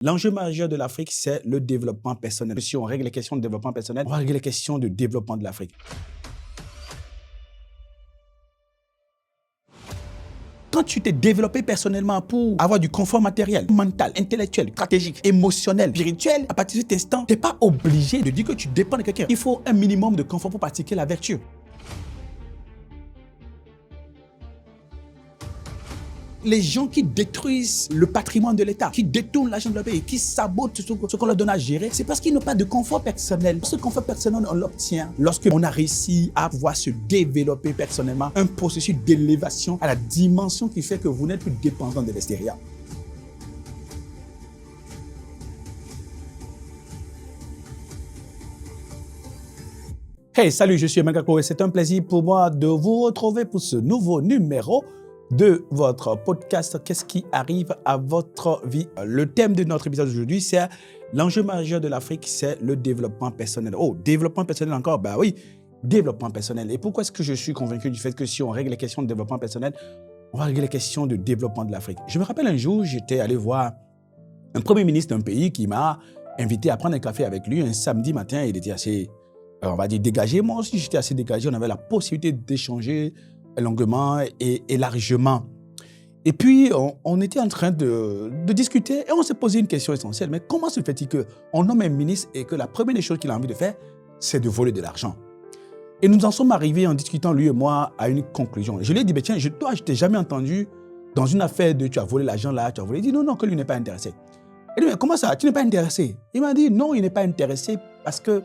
L'enjeu majeur de l'Afrique, c'est le développement personnel. Si on règle les questions de développement personnel, on va régler les questions de développement de l'Afrique. Quand tu t'es développé personnellement pour avoir du confort matériel, mental, intellectuel, stratégique, émotionnel, spirituel, à partir de cet instant, tu n'es pas obligé de dire que tu dépends de quelqu'un. Il faut un minimum de confort pour pratiquer la vertu. Les gens qui détruisent le patrimoine de l'État, qui détournent l'argent de leur pays, qui sabotent ce qu'on leur donne à gérer, c'est parce qu'ils n'ont pas de confort personnel. Ce confort personnel, on l'obtient lorsqu'on a réussi à pouvoir se développer personnellement, un processus d'élévation à la dimension qui fait que vous n'êtes plus dépendant de l'extérieur. Hey, salut, je suis Emmanuel et c'est un plaisir pour moi de vous retrouver pour ce nouveau numéro de votre podcast « Qu'est-ce qui arrive à votre vie ?» Le thème de notre épisode d'aujourd'hui, c'est l'enjeu majeur de l'Afrique, c'est le développement personnel. Oh, développement personnel encore? Ben oui, développement personnel. Et pourquoi est-ce que je suis convaincu du fait que si on règle les questions de développement personnel, on va régler les questions de développement de l'Afrique? Je me rappelle un jour, j'étais allé voir un premier ministre d'un pays qui m'a invité à prendre un café avec lui un samedi matin. Il était assez, on va dire, dégagé. Moi aussi, j'étais assez dégagé. On avait la possibilité d'échanger longuement et largement. Et puis, on était en train de discuter et on s'est posé une question essentielle. Mais comment se fait-il qu'on nomme un ministre et que la première des choses qu'il a envie de faire, c'est de voler de l'argent? Et nous en sommes arrivés en discutant, lui et moi, à une conclusion. Je lui ai dit, tiens, toi, je ne t'ai jamais entendu dans une affaire de tu as volé l'argent là, tu as volé. Il dit, non, que lui n'est pas intéressé. Il dit, mais comment ça, tu n'es pas intéressé? Il m'a dit, non, il n'est pas intéressé parce que,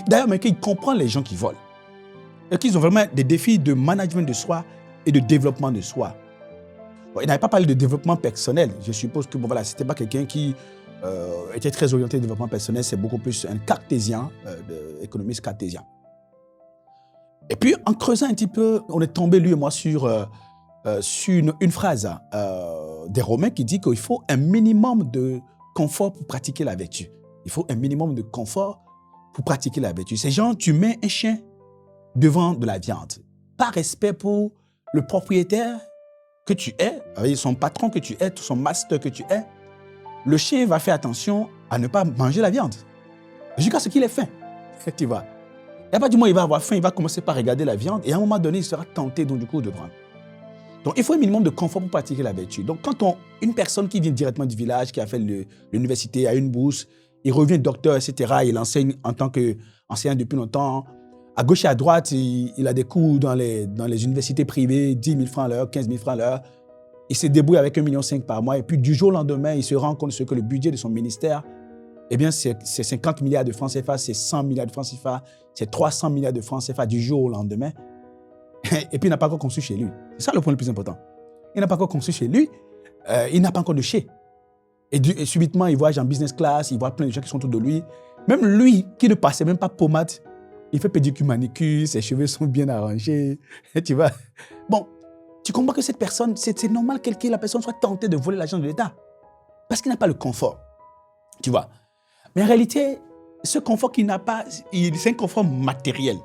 d'ailleurs, mais qu'il comprend les gens qui volent. Et qu'ils ont vraiment des défis de management de soi et de développement de soi. Bon, il n'avait pas parlé de développement personnel. Je suppose que voilà, ce n'était pas quelqu'un qui était très orienté au développement personnel. C'est beaucoup plus un cartésien, économiste cartésien. Et puis, en creusant un petit peu, on est tombé, lui et moi, sur une phrase des Romains qui dit qu'il faut un minimum de confort pour pratiquer la vertu. Il faut un minimum de confort pour pratiquer la vertu. C'est genre, tu mets un chien devant de la viande. Par respect pour le propriétaire que tu es, son patron que tu es, son master que tu es, le chien va faire attention à ne pas manger la viande. Jusqu'à ce qu'il ait faim. Tu vois. Et à partir du moment où il va avoir faim, il va commencer par regarder la viande et à un moment donné, il sera tenté donc, du coup, de prendre. Donc, il faut un minimum de confort pour pratiquer la vertu. Donc, quand une personne qui vient directement du village, qui a fait l'université, a une bourse, il revient docteur, etc., il enseigne en tant qu'enseignant depuis longtemps. À gauche et à droite, il a des cours dans les universités privées, 10 000 francs à l'heure, 15 000 francs à l'heure. Il se débrouille avec 1,5 million par mois. Et puis, du jour au lendemain, il se rend compte que le budget de son ministère, eh bien, c'est 50 milliards de francs CFA, c'est 100 milliards de francs CFA, c'est 300 milliards de francs CFA du jour au lendemain. Et puis, il n'a pas encore conçu chez lui. C'est ça le point le plus important. Il n'a pas encore conçu chez lui, il n'a pas encore de chez. Et subitement, il voyage en business class, il voit plein de gens qui sont autour de lui. Même lui, qui ne passait même pas pommade, il fait pédicure, manicure, ses cheveux sont bien arrangés, tu vois. Bon, tu comprends que cette personne, c'est normal que la personne soit tentée de voler l'argent de l'État. Parce qu'il n'a pas le confort, tu vois. Mais en réalité, ce confort qu'il n'a pas, c'est un confort matériel.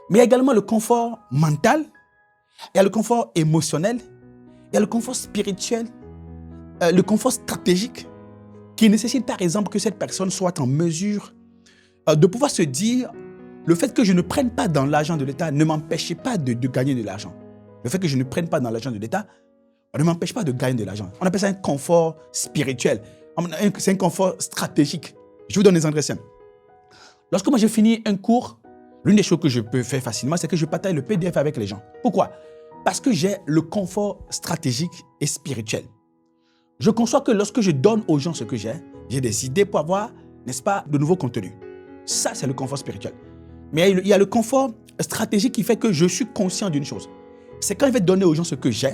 Mais il y a également le confort mental, il y a le confort émotionnel, il y a le confort spirituel, le confort stratégique, qui nécessite par exemple que cette personne soit en mesure de pouvoir se dire le fait que je ne prenne pas dans l'argent de l'État ne m'empêche pas de gagner de l'argent. Le fait que je ne prenne pas dans l'argent de l'État ne m'empêche pas de gagner de l'argent. On appelle ça un confort spirituel. C'est un confort stratégique. Je vous donne des exemples simples. Lorsque moi j'ai fini un cours, l'une des choses que je peux faire facilement, c'est que je partage le PDF avec les gens. Pourquoi? Parce que j'ai le confort stratégique et spirituel. Je conçois que lorsque je donne aux gens ce que j'ai des idées pour avoir, n'est-ce pas, de nouveaux contenus. Ça, c'est le confort spirituel. Mais il y a le confort stratégique qui fait que je suis conscient d'une chose. C'est quand je vais donner aux gens ce que j'ai,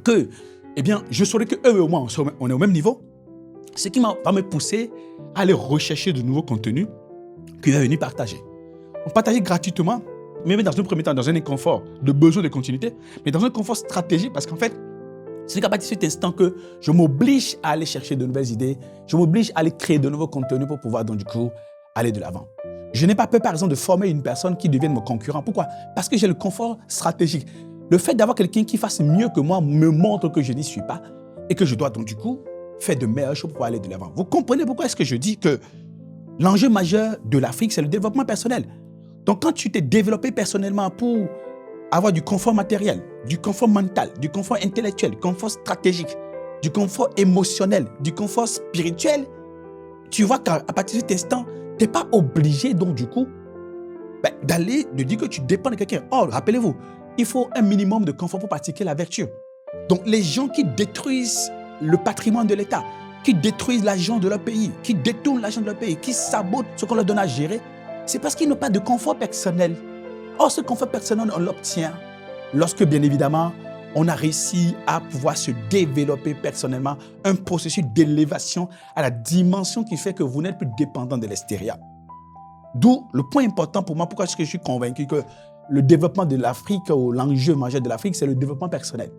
que, eh bien, je saurai qu'eux et moi, on est au même niveau, ce qui va me pousser à aller rechercher de nouveaux contenus qu'il va venir partager. On partage gratuitement, même dans un premier temps, dans un inconfort de besoin de continuité, mais dans un confort stratégique, parce qu'en fait, c'est qu'à partir de cet instant que je m'oblige à aller chercher de nouvelles idées, je m'oblige à aller créer de nouveaux contenus pour pouvoir, donc, du coup, aller de l'avant. Je n'ai pas peur, par exemple, de former une personne qui devienne mon concurrent. Pourquoi? Parce que j'ai le confort stratégique. Le fait d'avoir quelqu'un qui fasse mieux que moi me montre que je n'y suis pas et que je dois donc, du coup, faire de meilleures choses pour aller de l'avant. Vous comprenez pourquoi est-ce que je dis que l'enjeu majeur de l'Afrique, c'est le développement personnel. Donc, quand tu t'es développé personnellement pour avoir du confort matériel, du confort mental, du confort intellectuel, du confort stratégique, du confort émotionnel, du confort spirituel, tu vois qu'à partir de cet instant, tu n'es pas obligé, donc du coup, de dire que tu dépends de quelqu'un. Or, rappelez-vous, il faut un minimum de confort pour pratiquer la vertu. Donc, les gens qui détruisent le patrimoine de l'État, qui détruisent l'argent de leur pays, qui détournent l'argent de leur pays, qui sabotent ce qu'on leur donne à gérer, c'est parce qu'ils n'ont pas de confort personnel. Or, ce confort personnel, on l'obtient lorsque, bien évidemment, on a réussi à pouvoir se développer personnellement, un processus d'élévation à la dimension qui fait que vous n'êtes plus dépendant de l'extérieur. D'où le point important pour moi, pourquoi est-ce que je suis convaincu que le développement de l'Afrique ou l'enjeu majeur de l'Afrique, c'est le développement personnel.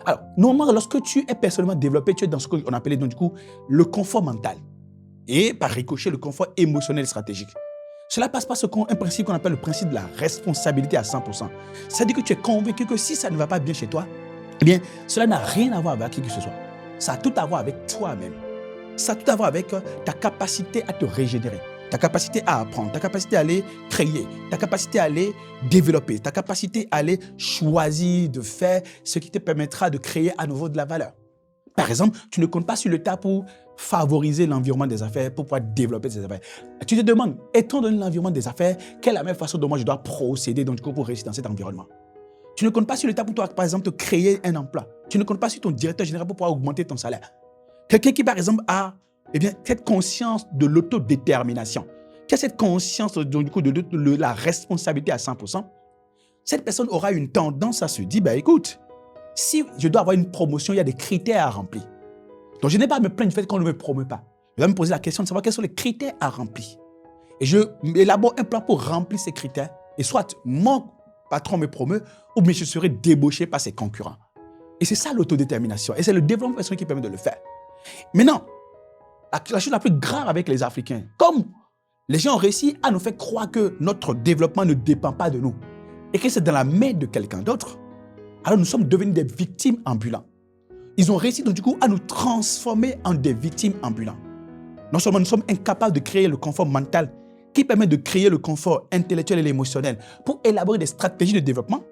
Alors, normalement, lorsque tu es personnellement développé, tu es dans ce qu'on appelait donc du coup le confort mental et par ricochet le confort émotionnel et stratégique. Cela passe par un principe qu'on appelle le principe de la responsabilité à 100%. C'est-à-dire que tu es convaincu que si ça ne va pas bien chez toi, eh bien, cela n'a rien à voir avec qui que ce soit. Ça a tout à voir avec toi-même. Ça a tout à voir avec ta capacité à te régénérer, ta capacité à apprendre, ta capacité à aller créer, ta capacité à aller développer, ta capacité à aller choisir de faire ce qui te permettra de créer à nouveau de la valeur. Par exemple, tu ne comptes pas sur l'État pour favoriser l'environnement des affaires, pour pouvoir développer ces affaires. Tu te demandes, étant donné l'environnement des affaires, quelle est la meilleure façon dont moi je dois procéder donc, du coup, pour réussir dans cet environnement? Tu ne comptes pas sur l'État pour toi, par exemple, te créer un emploi. Tu ne comptes pas sur ton directeur général pour pouvoir augmenter ton salaire. Quelqu'un qui, par exemple, a cette conscience de l'autodétermination, qui a cette conscience donc, du coup, de la responsabilité à 100%, cette personne aura une tendance à se dire, écoute, si je dois avoir une promotion, il y a des critères à remplir. Donc, je n'ai pas à me plaindre du fait qu'on ne me promeut pas. Je vais me poser la question de savoir quels sont les critères à remplir. Et je élabore un plan pour remplir ces critères. Et soit mon patron me promeut, ou bien je serai débauché par ses concurrents. Et c'est ça l'autodétermination. Et c'est le développement personnel qui permet de le faire. Maintenant, la chose la plus grave avec les Africains, comme les gens ont réussi à nous faire croire que notre développement ne dépend pas de nous et que c'est dans la main de quelqu'un d'autre, alors nous sommes devenus des victimes ambulantes. Ils ont réussi donc du coup à nous transformer en des victimes ambulantes. Non seulement nous sommes incapables de créer le confort mental qui permet de créer le confort intellectuel et émotionnel pour élaborer des stratégies de développement,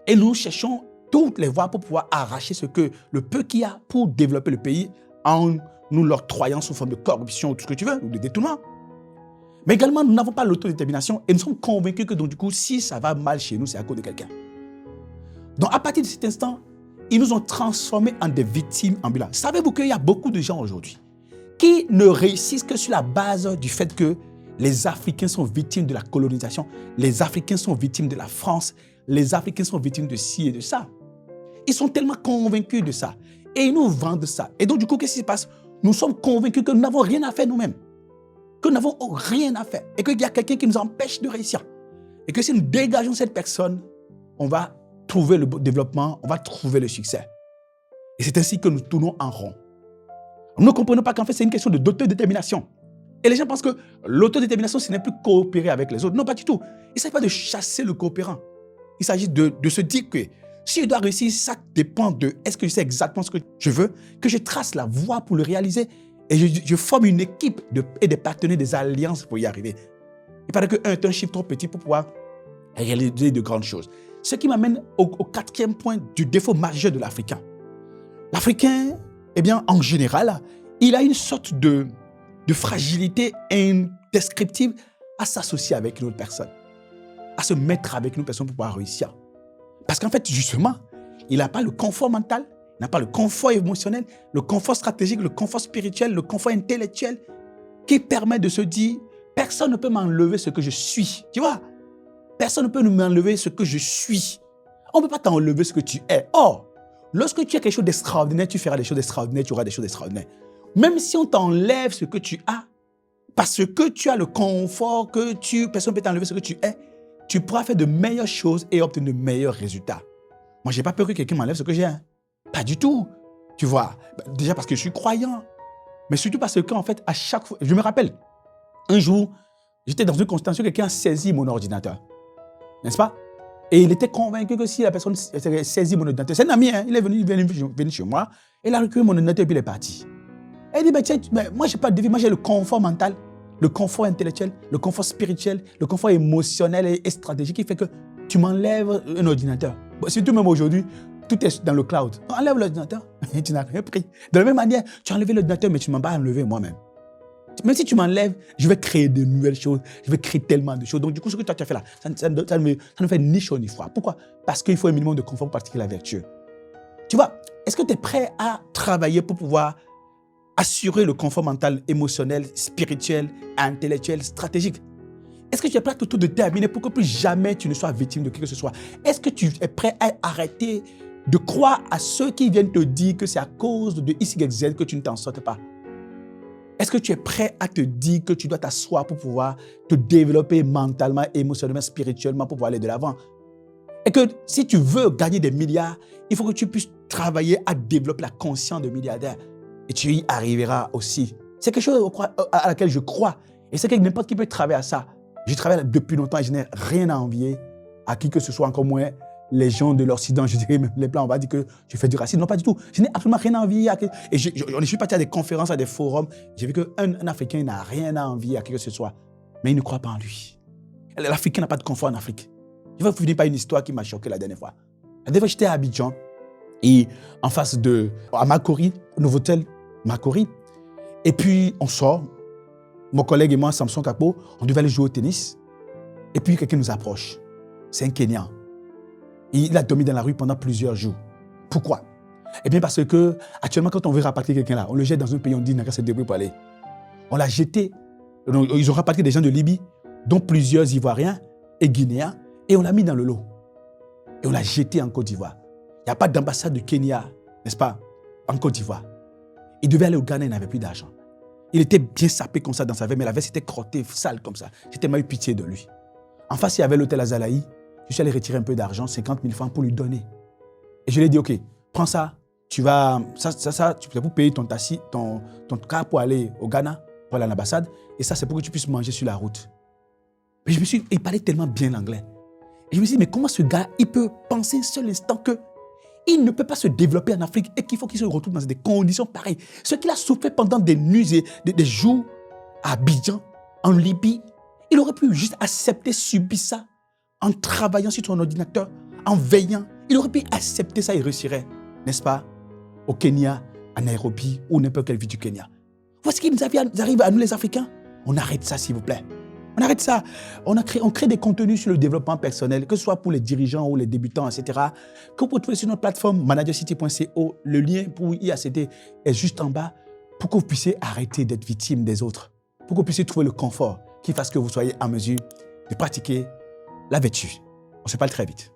et nous cherchons toutes les voies pour pouvoir arracher ce que le peu qu'il y a pour développer le pays en nous l'octroyant sous forme de corruption ou tout ce que tu veux, ou de détournement. Mais également, nous n'avons pas l'autodétermination et nous sommes convaincus que donc du coup, si ça va mal chez nous, c'est à cause de quelqu'un. Donc à partir de cet instant, ils nous ont transformés en des victimes ambulantes. Savez-vous qu'il y a beaucoup de gens aujourd'hui qui ne réussissent que sur la base du fait que les Africains sont victimes de la colonisation, les Africains sont victimes de la France, les Africains sont victimes de ci et de ça. Ils sont tellement convaincus de ça et ils nous vendent ça. Et donc du coup, qu'est-ce qui se passe? Nous sommes convaincus que nous n'avons rien à faire nous-mêmes, que nous n'avons rien à faire et qu'il y a quelqu'un qui nous empêche de réussir. Et que si nous dégageons cette personne, on va trouver le développement, on va trouver le succès. Et c'est ainsi que nous tournons en rond. Nous ne comprenons pas qu'en fait, c'est une question d'autodétermination. Et les gens pensent que l'autodétermination, ce n'est plus coopérer avec les autres. Non, pas du tout. Il ne s'agit pas de chasser le coopérant. Il s'agit de se dire que si je dois réussir, ça dépend de est-ce que je sais exactement ce que je veux, que je trace la voie pour le réaliser et je forme une équipe et des partenaires, des alliances pour y arriver. Il paraît qu'un est un chiffre trop petit pour pouvoir réaliser de grandes choses. Ce qui m'amène au quatrième point du défaut majeur de l'Africain. L'Africain, en général, il a une sorte de fragilité indescriptible à s'associer avec une autre personne, à se mettre avec une autre personne pour pouvoir réussir. Parce qu'en fait, justement, il n'a pas le confort mental, il n'a pas le confort émotionnel, le confort stratégique, le confort spirituel, le confort intellectuel qui permet de se dire, personne ne peut m'enlever ce que je suis. Tu vois? Personne ne peut m'enlever ce que je suis. On ne peut pas t'enlever ce que tu es. Or, lorsque tu as quelque chose d'extraordinaire, tu feras des choses extraordinaires, tu auras des choses extraordinaires. Même si on t'enlève ce que tu as, parce que tu as le confort, personne ne peut t'enlever ce que tu es, tu pourras faire de meilleures choses et obtenir de meilleurs résultats. Moi, je n'ai pas peur que quelqu'un m'enlève ce que j'ai. Pas du tout. Tu vois, déjà parce que je suis croyant, mais surtout parce qu'en fait, à chaque fois, je me rappelle, un jour, j'étais dans une consultation, quelqu'un a saisi mon ordinateur. N'est-ce pas? Et il était convaincu que si la personne saisit mon ordinateur, c'est un ami, hein, il est venu chez moi, il a recueilli mon ordinateur et puis il est parti. Et il dit, tiens, moi, je n'ai pas de vie, moi, j'ai le confort mental, le confort intellectuel, le confort spirituel, le confort émotionnel et stratégique qui fait que tu m'enlèves un ordinateur. Bon, surtout même aujourd'hui, tout est dans le cloud. Enlève l'ordinateur et tu n'as rien pris. De la même manière, tu as enlevé l'ordinateur, mais tu ne m'as pas enlevé moi-même. Même si tu m'enlèves, je vais créer de nouvelles choses, je vais créer tellement de choses. Donc, du coup, ce que toi, tu as fait là, ça ne fait ni chaud ni froid. Pourquoi? Parce qu'il faut un minimum de confort pour pratiquer la vertu. Tu vois, est-ce que tu es prêt à travailler pour pouvoir assurer le confort mental, émotionnel, spirituel, intellectuel, stratégique? Est-ce que tu es prêt à tout déterminer pour que plus jamais tu ne sois victime de qui que ce soit? Est-ce que tu es prêt à arrêter de croire à ceux qui viennent te dire que c'est à cause de X, Y, Z que tu ne t'en sortes pas? Est-ce que tu es prêt à te dire que tu dois t'asseoir pour pouvoir te développer mentalement, émotionnellement, spirituellement pour pouvoir aller de l'avant? Et que si tu veux gagner des milliards, il faut que tu puisses travailler à développer la conscience de milliardaire. Et tu y arriveras aussi. C'est quelque chose à laquelle je crois. Et c'est que n'importe qui peut travailler à ça. Je travaille depuis longtemps et je n'ai rien à envier à qui que ce soit, encore moins les gens de l'Occident, je dirais même les Blancs, on va dire que je fais du racisme. Non, pas du tout. Je n'ai absolument rien à envier. Et je suis parti à des conférences, à des forums. J'ai vu qu'un Africain n'a rien à envier à qui que ce soit. Mais il ne croit pas en lui. L'Africain n'a pas de confort en Afrique. Je vais vous finir par une histoire qui m'a choqué la dernière fois. La dernière fois, j'étais à Abidjan et en face à Makori, au Novotel Makori. Et puis, on sort. Mon collègue et moi, Samson Kapo, on devait aller jouer au tennis. Et puis, quelqu'un nous approche. C'est un Kenyan. Il a dormi dans la rue pendant plusieurs jours. Pourquoi? Eh bien, parce que actuellement, quand on veut rapatrier quelqu'un là, on le jette dans un pays, on dit, il n'a qu'à se débrouiller pour aller. On l'a jeté. Ils ont rapatrié des gens de Libye, dont plusieurs Ivoiriens et Guinéens, et on l'a mis dans le lot. Et on l'a jeté en Côte d'Ivoire. Il n'y a pas d'ambassade de Kenya, n'est-ce pas, en Côte d'Ivoire. Il devait aller au Ghana, il n'avait plus d'argent. Il était bien sapé comme ça dans sa veste, mais la veste était crottée, sale comme ça. J'ai tellement eu pitié de lui. En face, il y avait l'hôtel Azalaï. Je suis allé retirer un peu d'argent, 50 000 francs pour lui donner. Et je lui ai dit, OK, prends ça, tu vas pour payer ton taxi, ton car pour aller au Ghana, pour aller à l'ambassade. Et ça, c'est pour que tu puisses manger sur la route. Mais il parlait tellement bien l'anglais. Et je me suis dit, mais comment ce gars, il peut penser un seul instant qu'il ne peut pas se développer en Afrique et qu'il faut qu'il se retrouve dans des conditions pareilles. Ce qu'il a souffert pendant des nuits et des jours à Abidjan, en Libye, il aurait pu juste accepter, subir ça en travaillant sur son ordinateur, en veillant. Il aurait pu accepter ça et réussirait, n'est-ce pas, au Kenya, à Nairobi ou n'importe quelle ville du Kenya. Voici ce qui nous arrive à nous les Africains. On arrête ça, s'il vous plaît. On arrête ça. On crée des contenus sur le développement personnel, que ce soit pour les dirigeants ou les débutants, etc. Que vous pouvez trouver sur notre plateforme managercity.co. Le lien pour y accéder est juste en bas pour que vous puissiez arrêter d'être victime des autres. Pour que vous puissiez trouver le confort qui fasse que vous soyez en mesure de pratiquer la vertu. On se parle très vite.